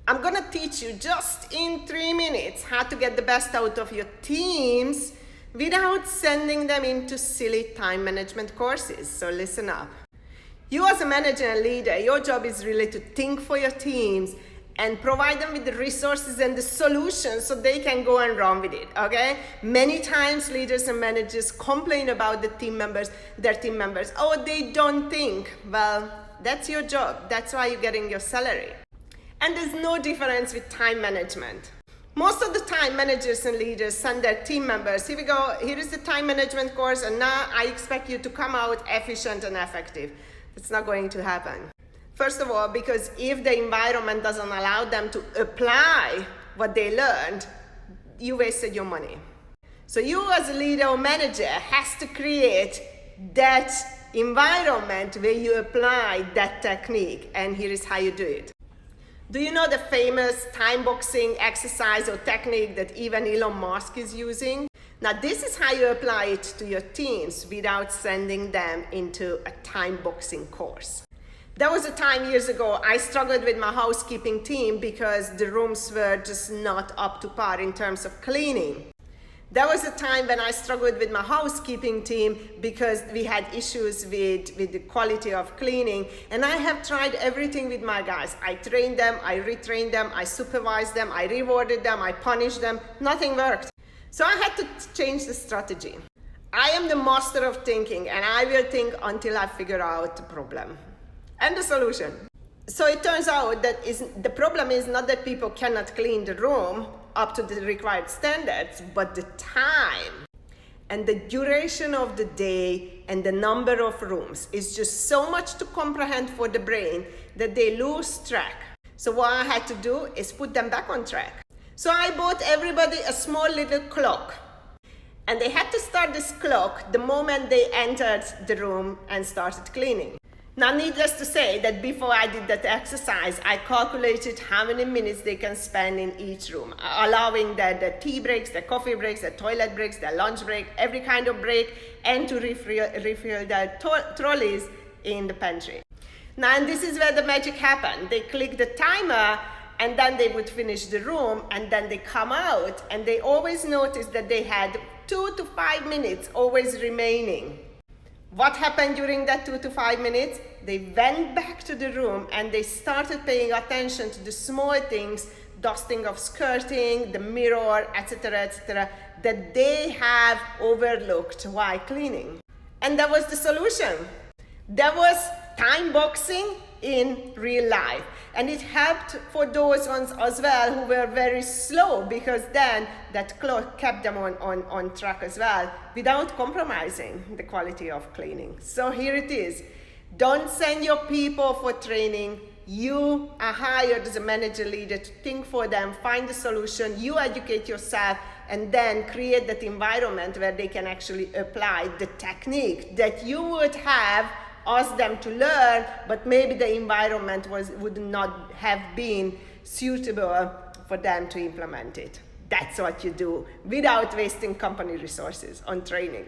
I'm gonna teach you just in 3 minutes how to get the best out of your teams without sending them into silly time management courses. So listen up. You as a manager and leader, your job is really to think for your teams and provide them with the resources and the solutions so they can go and run with it, okay? Many times leaders and managers complain about their team members, oh, they don't think. Well, that's your job. That's why you're getting your salary. And there's no difference with time management. Most of the time, managers and leaders send their team members, here we go, here is the time management course, and now I expect you to come out efficient and effective. It's not going to happen. First of all, because if the environment doesn't allow them to apply what they learned, you wasted your money. So you as a leader or manager has to create that environment where you apply that technique, and here is how you do it. Do you know the famous timeboxing exercise or technique that even Elon Musk is using? Now this is how you apply it to your teams without sending them into a timeboxing course. There was a time years ago I struggled with my housekeeping team because the rooms were just not up to par in terms of cleaning. There was a time when I struggled with my housekeeping team because we had issues with the quality of cleaning, and I have tried everything with my guys. I trained them, I retrained them, I supervised them, I rewarded them, I punished them. Nothing worked. So I had to change the strategy. I am the master of thinking, and I will think until I figure out the problem and the solution. So it turns out that the problem is not that people cannot clean the room up to the required standards, but the time and the duration of the day and the number of rooms is just so much to comprehend for the brain that they lose track. So what I had to do is put them back on track. So I bought everybody a small little clock, and they had to start this clock the moment they entered the room and started cleaning. Now, needless to say that before I did that exercise, I calculated how many minutes they can spend in each room, allowing the tea breaks, the coffee breaks, the toilet breaks, the lunch break, every kind of break, and to refill their trolleys in the pantry. Now, and this is where the magic happened. They click the timer, and then they would finish the room, and then they come out, and they always noticed that they had 2 to 5 minutes always remaining. What happened during that 2 to 5 minutes? They went back to the room and they started paying attention to the small things, dusting of skirting, the mirror, etc., that they have overlooked while cleaning. And that was the solution. That was time boxing in real life. And it helped for those ones as well who were very slow, because then that clock kept them on track as well without compromising the quality of cleaning. So here it is. Don't send your people for training. You are hired as a manager leader to think for them, find the solution, you educate yourself, and then create that environment where they can actually apply the technique that you would have asked them to learn, but maybe the environment would not have been suitable for them to implement it. That's what you do without wasting company resources on training.